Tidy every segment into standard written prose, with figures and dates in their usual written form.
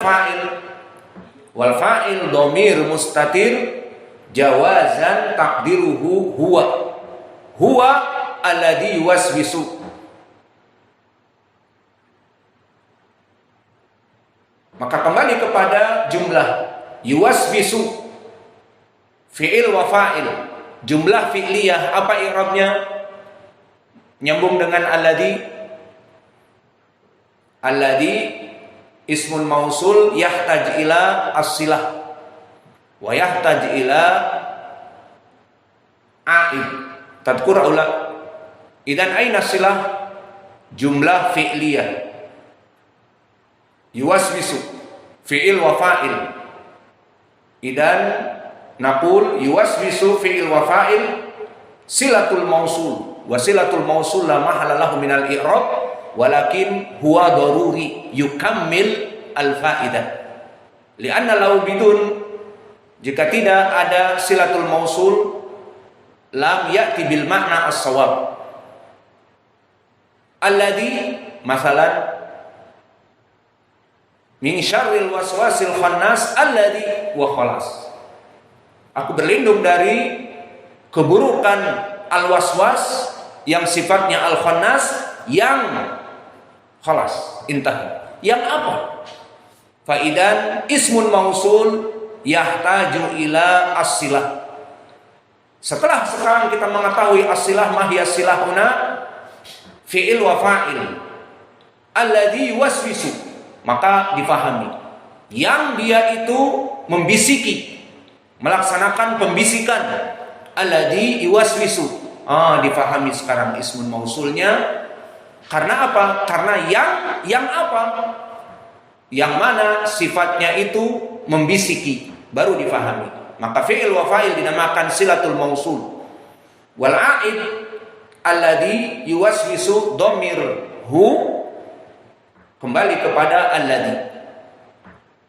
fa'il. Wal fa'il dhamir mustatir jawazan taqdiruhu huwa. Huwa alladhi yuwaswisu. Maka kembali kepada jumlah yuwaswisu, fi'il wa fa'il. Jumlah fi'liyah apa i'rabnya? Nyambung dengan alladhi. Alladhi ismun mausul yahtaj ila as-silah wa yahtaj ila a'id. Tadkur aula. Idan aina silah? Jumlah fi'liyah. Yuwaswisu fi'il wa fa'il. Idan naqul yuwaswisu fi'il wa fa'il silatul mausul. Wa silatul mausul la mahala lahu minal i'rab walakin huwa daruri yukammil al-fa'idah. Lianna lau bidun, jika tidak ada silatul mausul, lam ya'ti bil makna as-sawab. Alladhi masalan min syarril waswasil khannas alladhi wa khalas. Aku berlindung dari keburukan al-waswas yang sifatnya al-khannas yang khalas, intah. Yang apa? Faidan ismun mausul yahtaju ila as-silah. Sekarang kita mengetahui as-silah, mahiyas silah huna fi'il wa fa'il alladhi yuwaswisu, maka difahami yang dia itu membisiki, melaksanakan pembisikan. Alladhi yuwaswisu, difahami sekarang ismun mausulnya. Karena apa? Karena yang apa? Yang mana sifatnya itu membisiki, baru difahami. Maka fi'il wa fa'il dinamakan silatul mausul. Wal a'id alladhi yuwaswisu dhamir hu, kembali kepada alladhi,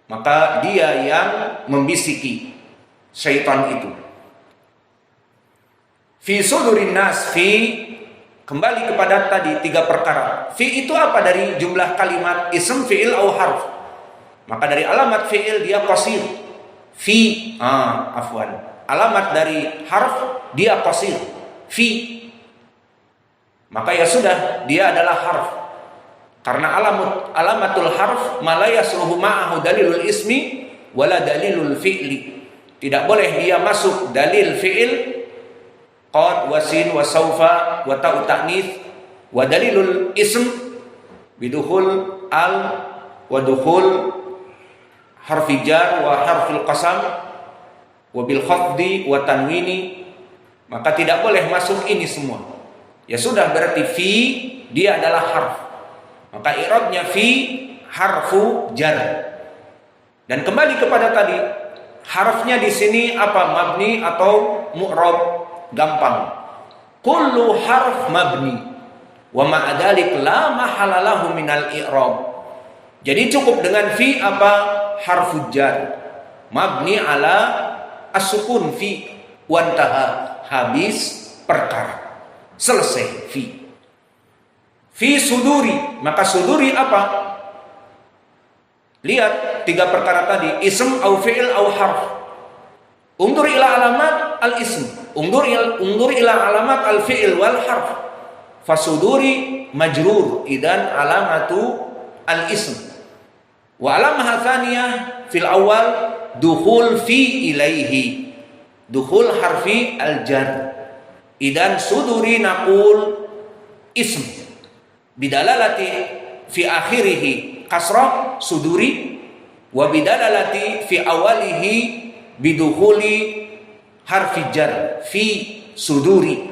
maka dia yang membisiki syaitan itu. Fi sudurin nas, fi kembali kepada tadi tiga perkara. Fi itu apa? Dari jumlah kalimat ism, fi'il, au harf. Maka dari alamat fi'il dia qasir. Fi, afwan. Alamat dari harf dia qasir. Fi. Maka ya sudah, dia adalah harf. Karena alamatul harf malaya suruhu ma'ahu dalilul ismi wala dalilul fi'li. Tidak boleh dia masuk dalil fi'il qad wa sin wa saufa wa ta'u ta'nits wa dalilul ism bidukhul al wa dukhul harfi jar wa harfil qasam wa bil khafdi wa tanwini. Maka tidak boleh masuk ini semua. Ya sudah, berarti fi dia adalah harf. Maka i'rabnya fi harfu jar. Dan kembali kepada tadi, harfnya di sini apa? Mabni atau mu'rab? Gampang. Kullu harf mabni wa ma'a dzalik la mahala lahu minal i'rab. Jadi cukup dengan fi apa? Harfu jar. Mabni ala as-sukun fi wa intaha, habis perkara. Selesai fi. Fi suduri, maka suduri apa? Lihat tiga perkara tadi, ism au fi'il au harf. Undur ila alamat al-ism, undur ila alamat al-fi'il wal harf. Fasuduri majrur, idan alamatu al-ism. Wa alamah tsaniyah fil awal dukhul fi ilaihi, dukhul harfi al-jar. Idan suduri naqul ism bidalalati fi akhirih kasrah suduri, wa bidalalati fi awalihi bidukhuli harfi jar fi suduri.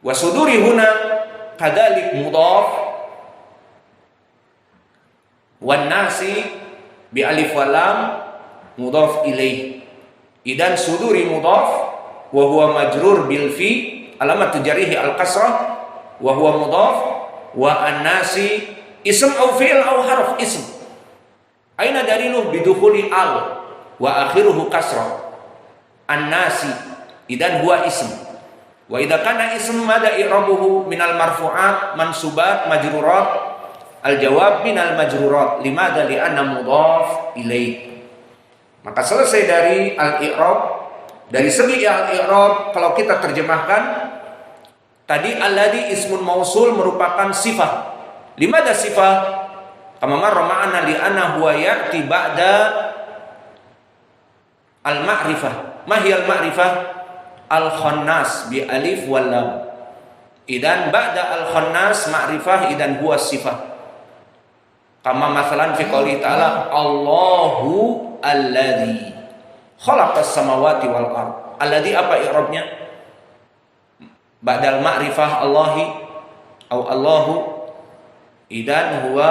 Wa suduri huna kadalik mudhaf wan nasi bi alif wa lam mudhaf ilaih. Idan suduri mudhaf wa huwa majrur bil fi alamat jarihi al kasrah wa huwa mudhaf wa an-nasi ism au fi'il au harf ism. Aina daliluh bidukhuli al wa akhiruhu kasrah. An-nasi idan huwa ism. Wa idza kana ism mada i'rabuhu minal marfu'at mansubat majrurat Al-jawab minal majrurat limadha li'anna mudhaf ilaih. Maka selesai dari al-i'rab. Dari segi al-i'rab kalau kita terjemahkan tadi alladhi ismun mausul merupakan sifat. Limadha sifat? Kama marra ma'ana li'anna huwa ya'ti ba'da al-ma'rifah. Ma hiya al-ma'rifah? Al-khannas bi alif wal lam. Idan ba'da al-khannas ma'rifah idan huwa sifat. Kama masalan fi qouli ta'ala Allahu alladzi khalaqas samawati wal ard. Alladzi apa i'rabnya? Ba'dal ma'rifah Allahi atau Allahu idan huwa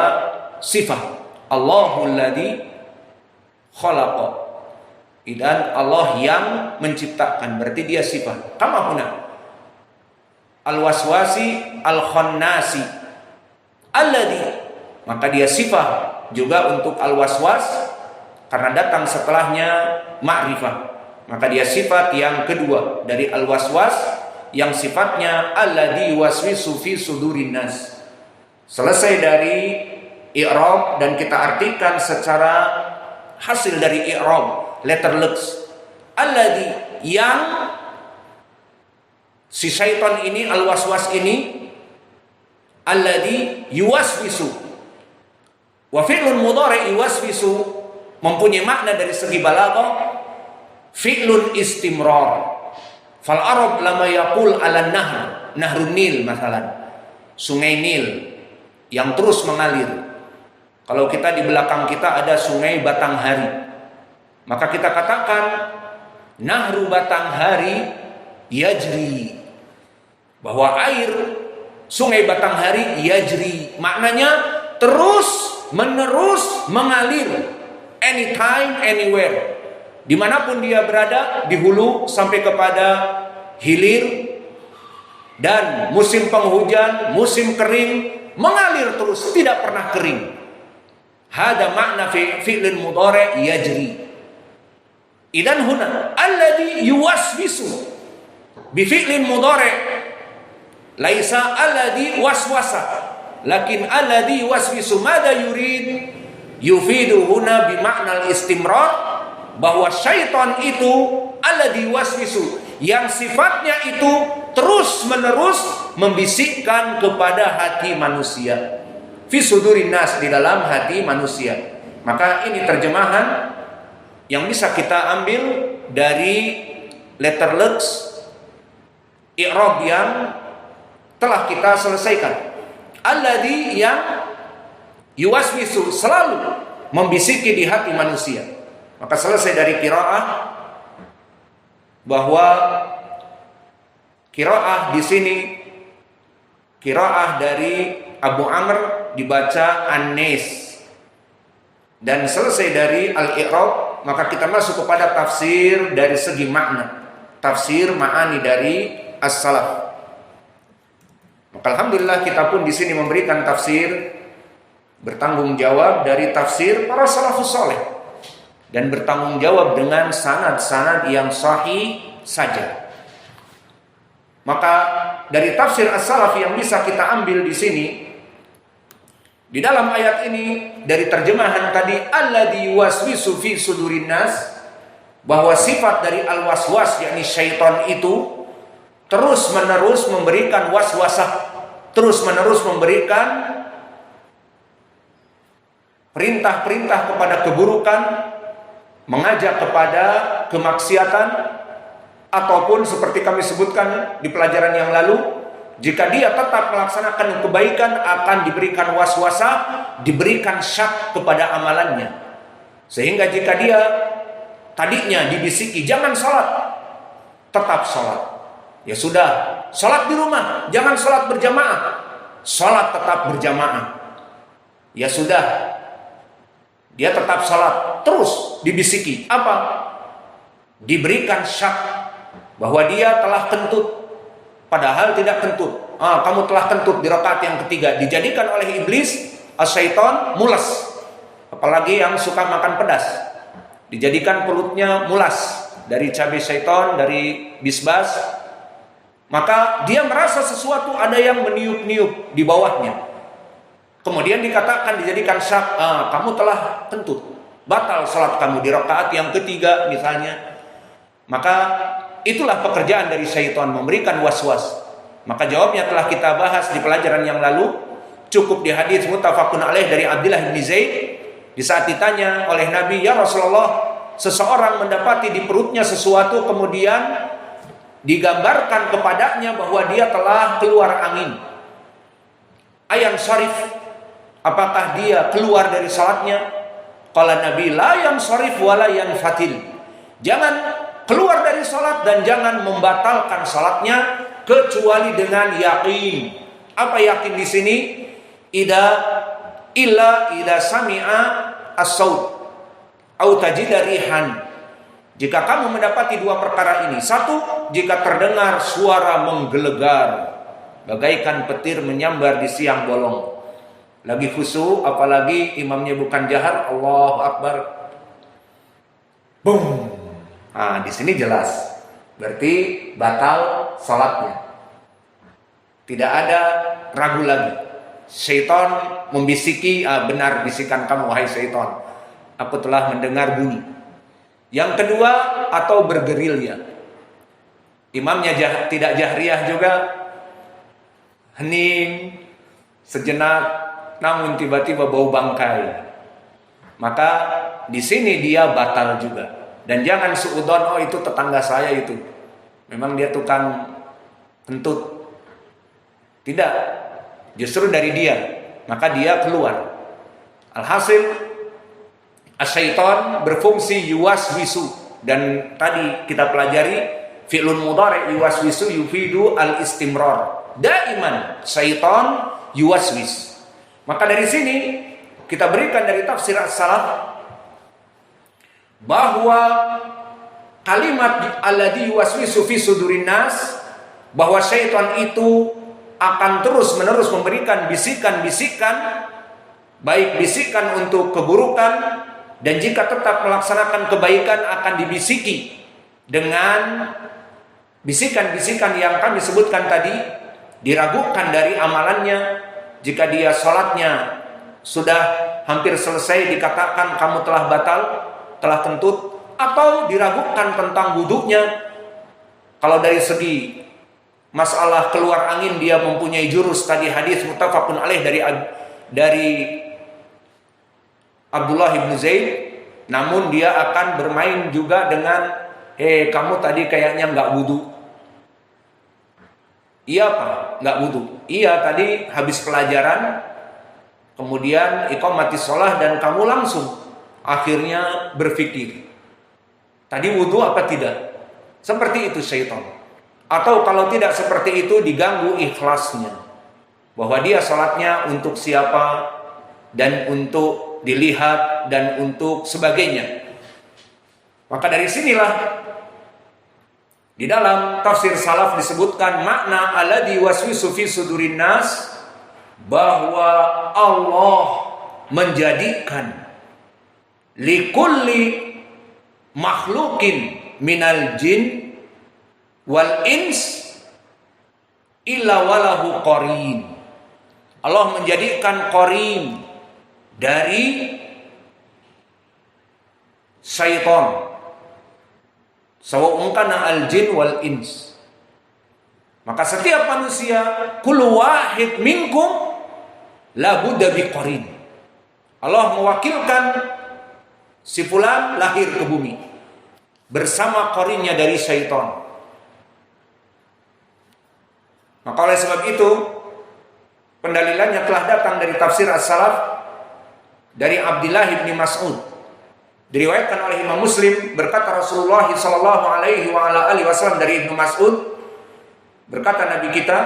sifat. Allahu alladzi khalaqa. Idan Allah yang menciptakan, berarti dia sifat. Kama huna al-waswasi al-khannasi alladzi, maka dia sifat juga untuk al-waswas karena datang setelahnya ma'rifah. Maka dia sifat yang kedua dari al-waswas yang sifatnya alladzi waswisu fi sudurin nas. Selesai dari i'rab dan kita artikan secara hasil dari i'rab letter lux. Alladzi yang si syaitan ini al-waswas ini alladzi yuwaswisu. Wa fi'lun mudhari' yuwaswisu mempunyai makna dari segi balaghah fi'lun istimrar. Fal arab lama yaqul 'ala nahr, nahrun nil masalan. Sungai Nil yang terus mengalir. Kalau kita di belakang kita ada sungai Batanghari, maka kita katakan nahru Batanghari yajri, bahwa air sungai Batanghari yajri maknanya terus menerus mengalir, anytime anywhere, dimanapun dia berada, di hulu sampai kepada hilir, dan musim penghujan, musim kering, mengalir terus, tidak pernah kering. Hada makna fi'lin mudhari' yajri. Idan huna alladhi yuwaswisu bi fi'lin mudhari' laisa alladhi waswasa, lakin alladhi waswisu mada yurid yufidu huna bimakna al-istimrar, bahwa syaitan itu alladhi waswisu yang sifatnya itu terus menerus membisikkan kepada hati manusia fi sudurin nas, di dalam hati manusia. Maka ini terjemahan yang bisa kita ambil dari letter lux i'rab yang telah kita selesaikan. Alladzi yang yuwaswisu selalu membisiki di hati manusia. Maka selesai dari qiraah, bahwa qiraah di sini qiraah dari Abu Amr dibaca An-Nais. Dan selesai dari al-i'rab, maka kita masuk kepada tafsir dari segi makna, tafsir ma'ani dari as-salaf. Maka alhamdulillah kita pun di sini memberikan tafsir bertanggung jawab dari tafsir para salafus saleh dan bertanggung jawab dengan sanad-sanad yang sahih saja. Maka dari tafsir as-salaf yang bisa kita ambil di sini, di dalam ayat ini dari terjemahan tadi alladzi waswisu fi sudurin nas, bahwa sifat dari al-waswas yakni syaitan itu terus menerus memberikan waswasah, terus menerus memberikan perintah-perintah kepada keburukan, mengajak kepada kemaksiatan, ataupun seperti kami sebutkan di pelajaran yang lalu, jika dia tetap melaksanakan kebaikan akan diberikan waswasah, diberikan syak kepada amalannya. Sehingga jika dia tadinya dibisiki jangan sholat, tetap sholat. Ya sudah, sholat di rumah, jangan sholat berjamaah, sholat tetap berjamaah. Ya sudah, dia tetap sholat, terus dibisiki. Apa? Diberikan syak bahwa dia telah kentut, padahal tidak kentut. Kamu telah kentut di rakaat yang ketiga. Dijadikan oleh iblis, as-syaitan, mulas. Apalagi yang suka makan pedas, dijadikan perutnya mulas dari cabai syaitan, dari bisbas. Maka dia merasa sesuatu ada yang meniup-niup di bawahnya. Kemudian dikatakan, dijadikan syak, kamu telah kentut, batal salat kamu di rakaat yang ketiga misalnya. Maka itulah pekerjaan dari syaitan, memberikan was-was. Maka jawabnya telah kita bahas di pelajaran yang lalu. Cukup di hadis muttafaqun alaih dari Abdullah bin Zaid, di saat ditanya oleh Nabi, ya Rasulullah, seseorang mendapati di perutnya sesuatu, kemudian digambarkan kepadanya bahwa dia telah keluar angin. Ayan syarif, apakah dia keluar dari salatnya? Qala Nabi, la yang syarif wala yang fatil. Jangan keluar dari salat dan jangan membatalkan salatnya kecuali dengan yakin. Apa yakin di sini? Illa sami'a as-saut au tajida rihan. Jika kamu mendapati dua perkara ini. Satu, jika terdengar suara menggelegar bagaikan petir menyambar di siang bolong. Lagi khusyuk, apalagi imamnya bukan jahar, Allahu Akbar. Boom. Di sini jelas. Berarti batal salatnya. Tidak ada ragu lagi. Syaitan membisiki, benar bisikan kamu wahai syaitan, aku telah mendengar bunyi. Yang kedua, atau bergerilya. Imamnya tidak jahriyah juga, hening sejenak, namun tiba-tiba bau bangkai. Maka di sini dia batal juga. Dan jangan suudon, itu tetangga saya itu, memang dia tukang kentut. Tidak, justru dari dia, maka dia keluar. Alhasil, asyaiton berfungsi yuwaswisu, dan tadi kita pelajari fi'lun mudhari yuwaswisu yufidu al-istimrar. Daiman syaiton yuwaswis. Maka dari sini kita berikan dari tafsir as-salaf bahwa kalimat alladhi yuwaswisu fi sudurin nas, bahwa syaitan itu akan terus-menerus memberikan bisikan-bisikan, baik bisikan untuk keburukan, dan jika tetap melaksanakan kebaikan akan dibisiki dengan bisikan-bisikan yang kami sebutkan tadi. Diragukan dari amalannya. Jika dia sholatnya sudah hampir selesai, dikatakan kamu telah batal, telah kentut. Atau diragukan tentang wudhunya. Kalau dari segi masalah keluar angin, dia mempunyai jurus, tadi hadis muttafaqun alaih dari Abdullah bin Zaid. Namun dia akan bermain juga dengan, kamu tadi kayaknya nggak wudu. Iya apa? Nggak wudu. Iya, tadi habis pelajaran, kemudian iqamatis shalah dan kamu langsung akhirnya berpikir, tadi wudu apa tidak? Seperti itu syaitan. Atau kalau tidak seperti itu, diganggu ikhlasnya, bahwa dia salatnya untuk siapa, dan untuk dilihat, dan untuk sebagainya. Maka dari sinilah di dalam tafsir salaf disebutkan makna alladhi waswisu fi sudurin nas, bahwa Allah menjadikan likulli makhlukin minal jin wal ins illa walahu qarin. Allah menjadikan qarin dari syaitan, sawa'un kana al-jin wal ins. Maka setiap manusia, kullu wahid minkum la budda bi qarin. Allah mewakilkan si fulan lahir ke bumi bersama qarinnya dari syaitan. Maka oleh sebab itu, pendalilannya telah datang dari tafsir as-salaf dari Abdullah bin Mas'ud. Diriwayatkan oleh Imam Muslim, berkata Rasulullah sallallahu alaihi wasallam dari Ibnu Mas'ud, berkata Nabi kita,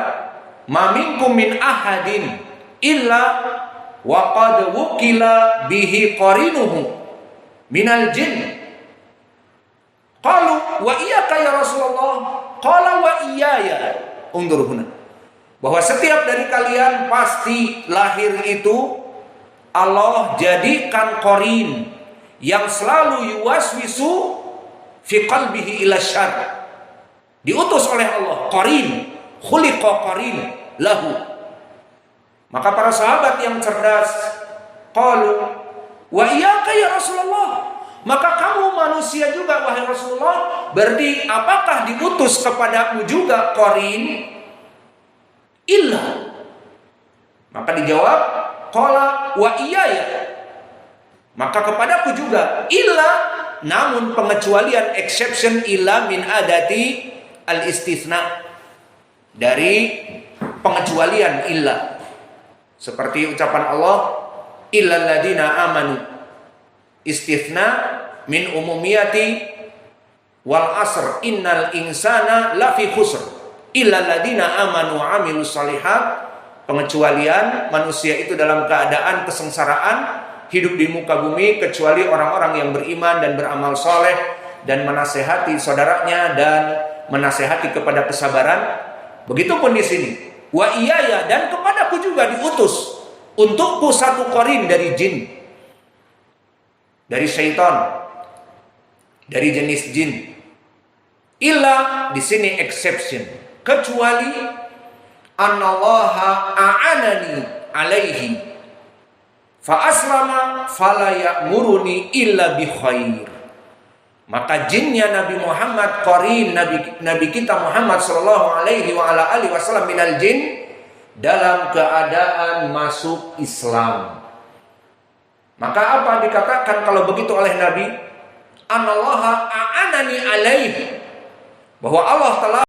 "Ma minkum min ahadin illa wa qad wukila bihi qarinuhu minal jin." Qalu wa iyyaka ya Rasulullah? Qala wa iyaya. Undur huna. Bahwa setiap dari kalian pasti lahir itu Allah jadikan qarin yang selalu yuwaswisu fi qalbihi ila syarr. Diutus oleh Allah qarin, khuliqa qarin lahu. Maka para sahabat yang cerdas qalu wa iyyaka ya Rasulullah, maka kamu manusia juga wahai Rasulullah, berarti apakah diutus kepadamu juga qarin? Illa. Maka dijawab qala wa iyaya, maka kepadaku juga. Illa, namun pengecualian, exception, illa min adati al-istithna, dari pengecualian illa. Seperti ucapan Allah, illal ladina amanu, istithna min umumiyati wal asr innal insana lafi khusr illal ladina amanu wa amilus shalihat. Pengecualian manusia itu dalam keadaan kesengsaraan hidup di muka bumi kecuali orang-orang yang beriman dan beramal soleh dan menasehati saudaranya dan menasehati kepada kesabaran. Begitupun di sini, wa iyaya, dan kepadaku juga diutus untukku satu qarin dari jin, dari syaitan, dari jenis jin. Illa di sini exception, kecuali annallaha a'anani alaihi fa aslama fala ya'muruni illa bi khair. Maka jinnya Nabi Muhammad, qarin Nabi kita Muhammad sallallahu alaihi wa ala alihi wasallam minal jin, dalam keadaan masuk Islam. Maka apa dikatakan kalau begitu oleh Nabi? Anallaha a'anani alaihi, bahwa Allah telah